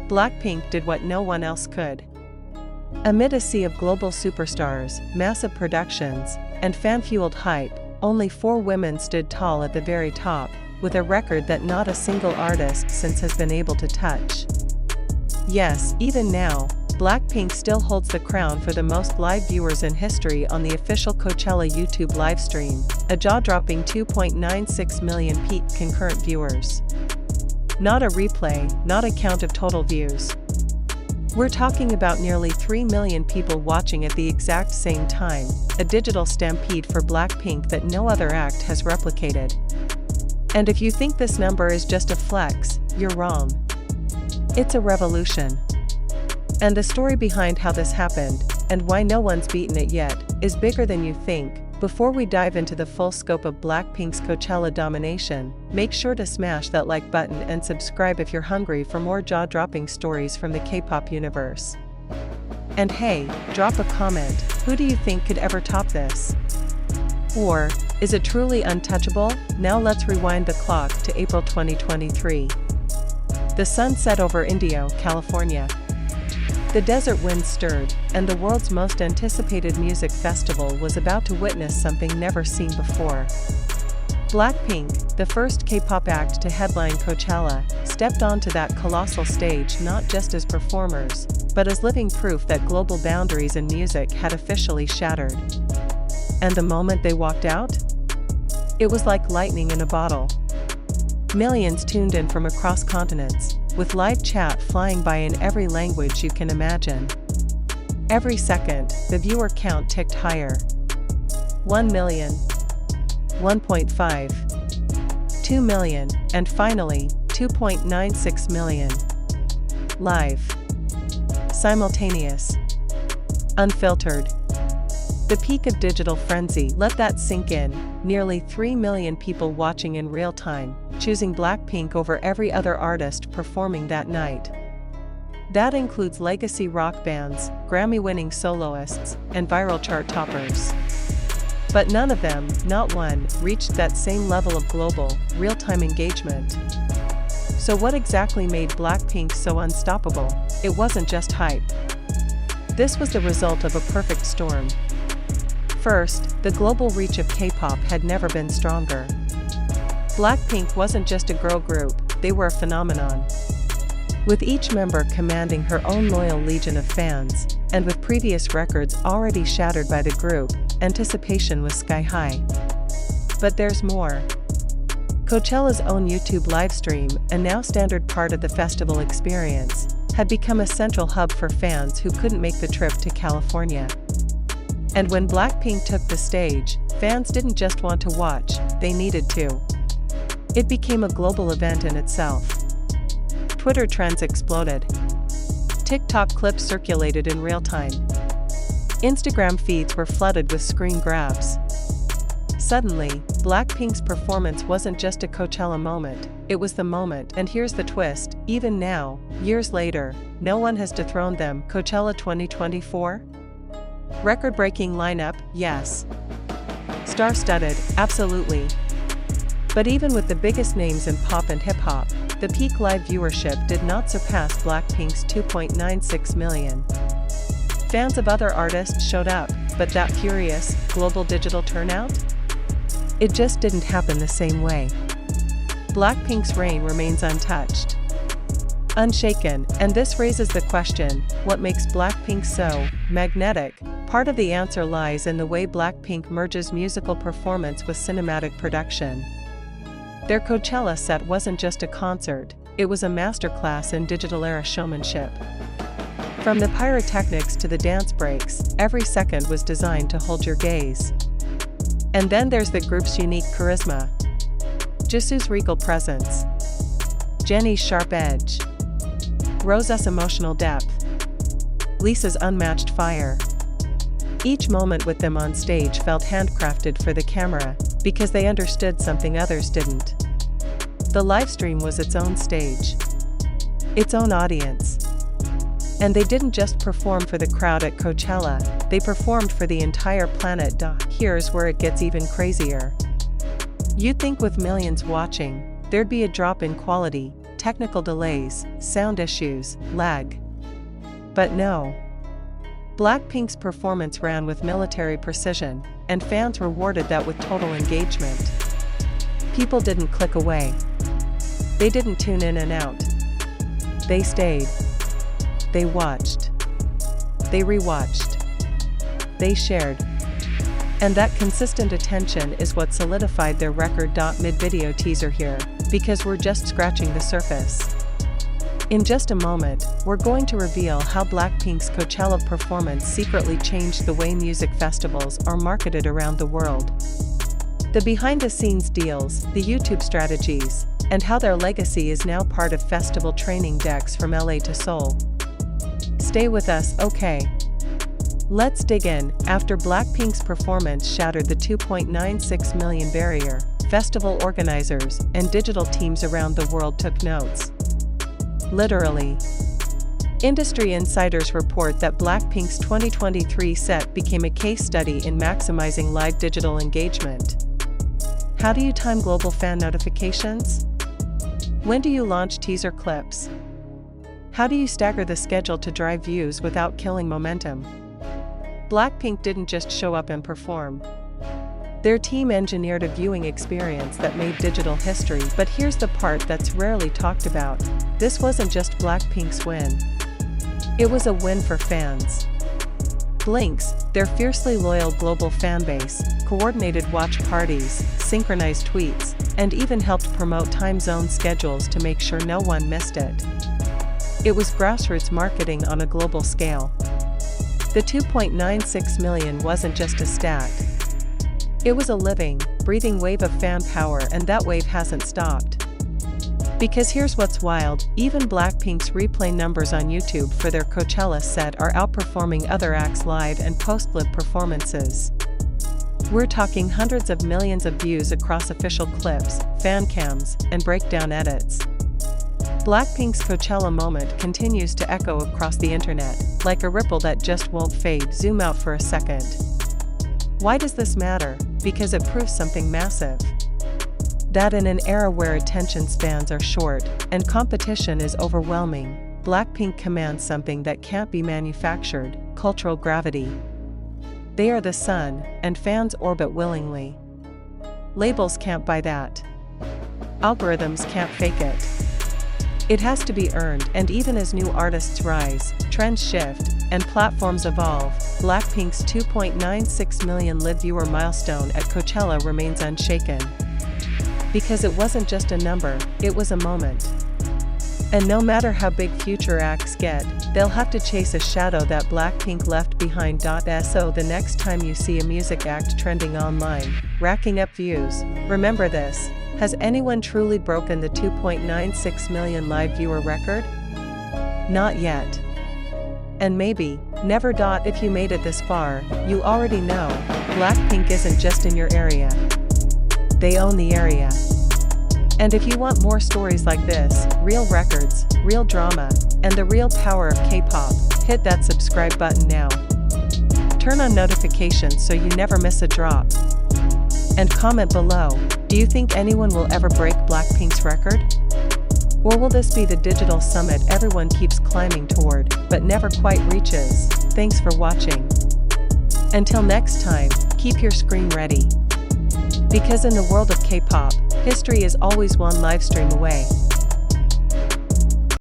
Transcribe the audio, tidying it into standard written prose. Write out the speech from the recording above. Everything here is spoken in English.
BLACKPINK did what no one else could. Amid a sea of global superstars, massive productions, and fan-fueled hype, only 4 women stood tall at the very top, with a record that not a single artist since has been able to touch. Yes, even now, BLACKPINK still holds the crown for the most live viewers in history on the official Coachella YouTube livestream, a jaw-dropping 2.96 million peak concurrent viewers. Not a replay, not a count of total views. We're talking about nearly 3 million people watching at the exact same time, a digital stampede for BLACKPINK that no other act has replicated. And if you think this number is just a flex, you're wrong. It's a revolution. And the story behind how this happened, and why no one's beaten it yet, is bigger than you think. Before we dive into the full scope of BLACKPINK's Coachella domination, make sure to smash that like button and subscribe if you're hungry for more jaw-dropping stories from the K-pop universe. And hey, drop a comment, who do you think could ever top this? Or, is it truly untouchable? Now let's rewind the clock to April 2023. The sun set over Indio, California. The desert winds stirred, and the world's most anticipated music festival was about to witness something never seen before. BLACKPINK, the first K-pop act to headline Coachella, stepped onto that colossal stage not just as performers, but as living proof that global boundaries in music had officially shattered. And the moment they walked out? It was like lightning in a bottle. Millions tuned in from across continents, with live chat flying by in every language you can imagine. Every second, the viewer count ticked higher. 1 million, 1.5, 2 million, and finally, 2.96 million. Live. Simultaneous. Unfiltered. The peak of digital frenzy, let that sink in, nearly 3 million people watching in real time, choosing BLACKPINK over every other artist performing that night. That includes legacy rock bands, Grammy-winning soloists, and viral chart toppers. But none of them, not one, reached that same level of global, real-time engagement. So what exactly made BLACKPINK so unstoppable? It wasn't just hype. This was the result of a perfect storm. First, the global reach of K-pop had never been stronger. BLACKPINK wasn't just a girl group, they were a phenomenon. With each member commanding her own loyal legion of fans, and with previous records already shattered by the group, anticipation was sky-high. But there's more. Coachella's own YouTube livestream, a now standard part of the festival experience, had become a central hub for fans who couldn't make the trip to California. And when BLACKPINK took the stage, fans didn't just want to watch, they needed to. It became a global event in itself. Twitter trends exploded. TikTok clips circulated in real time. Instagram feeds were flooded with screen grabs. Suddenly, BLACKPINK's performance wasn't just a Coachella moment, it was the moment. And here's the twist, even now, years later, no one has dethroned them. Coachella 2024? Record-breaking lineup, yes. Star-studded, absolutely. But even with the biggest names in pop and hip-hop, the peak live viewership did not surpass BLACKPINK's 2.96 million. Fans of other artists showed up, but that furious, global digital turnout? It just didn't happen the same way. BLACKPINK's reign remains untouched. Unshaken, and this raises the question, what makes BLACKPINK so magnetic? Part of the answer lies in the way BLACKPINK merges musical performance with cinematic production. Their Coachella set wasn't just a concert, it was a masterclass in digital-era showmanship. From the pyrotechnics to the dance breaks, every second was designed to hold your gaze. And then there's the group's unique charisma. Jisoo's regal presence. Jennie's sharp edge. Rosé's emotional depth. Lisa's unmatched fire. Each moment with them on stage felt handcrafted for the camera, because they understood something others didn't. The livestream was its own stage. Its own audience. And they didn't just perform for the crowd at Coachella, they performed for the entire planet. Here's where it gets even crazier. You'd think with millions watching, there'd be a drop in quality, technical delays, sound issues, lag. But no. BLACKPINK's performance ran with military precision, and fans rewarded that with total engagement. People didn't click away. They didn't tune in and out. They stayed. They watched. They rewatched. They shared. And that consistent attention is what solidified their record. Mid-video teaser here, because we're just scratching the surface. In just a moment, we're going to reveal how BLACKPINK's Coachella performance secretly changed the way music festivals are marketed around the world. The behind-the-scenes deals, the YouTube strategies, and how their legacy is now part of festival training decks from LA to Seoul. Stay with us, okay? Let's dig in. After BLACKPINK's performance shattered the 2.96 million barrier, festival organizers and digital teams around the world took notes. Literally. Industry insiders report that BLACKPINK's 2023 set became a case study in maximizing live digital engagement. How do you time global fan notifications? When do you launch teaser clips? How do you stagger the schedule to drive views without killing momentum? BLACKPINK didn't just show up and perform. Their team engineered a viewing experience that made digital history. But here's the part that's rarely talked about. This wasn't just BLACKPINK's win. It was a win for fans. Blinks, their fiercely loyal global fanbase, coordinated watch parties, synchronized tweets, and even helped promote time zone schedules to make sure no one missed it. It was grassroots marketing on a global scale. The 2.96 million wasn't just a stat. It was a living, breathing wave of fan power, and that wave hasn't stopped. Because here's what's wild, even BLACKPINK's replay numbers on YouTube for their Coachella set are outperforming other acts' live and post-live performances. We're talking hundreds of millions of views across official clips, fan cams, and breakdown edits. BLACKPINK's Coachella moment continues to echo across the internet, like a ripple that just won't fade. Zoom out for a second. Why does this matter? Because it proves something massive. That in an era where attention spans are short, and competition is overwhelming, BLACKPINK commands something that can't be manufactured: cultural gravity. They are the sun, and fans orbit willingly. Labels can't buy that. Algorithms can't fake it. It has to be earned, and even as new artists rise, trends shift, and platforms evolve, BLACKPINK's 2.96 million live viewer milestone at Coachella remains unshaken. Because it wasn't just a number, it was a moment. And no matter how big future acts get, they'll have to chase a shadow that BLACKPINK left behind. So the next time you see a music act trending online, racking up views, remember this: has anyone truly broken the 2.96 million live viewer record? Not yet. And maybe, never. If you made it this far, you already know, BLACKPINK isn't just in your area. They own the area. And if you want more stories like this, real records, real drama, and the real power of K-pop, hit that subscribe button now. Turn on notifications so you never miss a drop. And comment below, do you think anyone will ever break BLACKPINK's record? Or will this be the digital summit everyone keeps climbing toward, but never quite reaches? Thanks for watching. Until next time, keep your screen ready. Because in the world of K-pop, history is always one livestream away.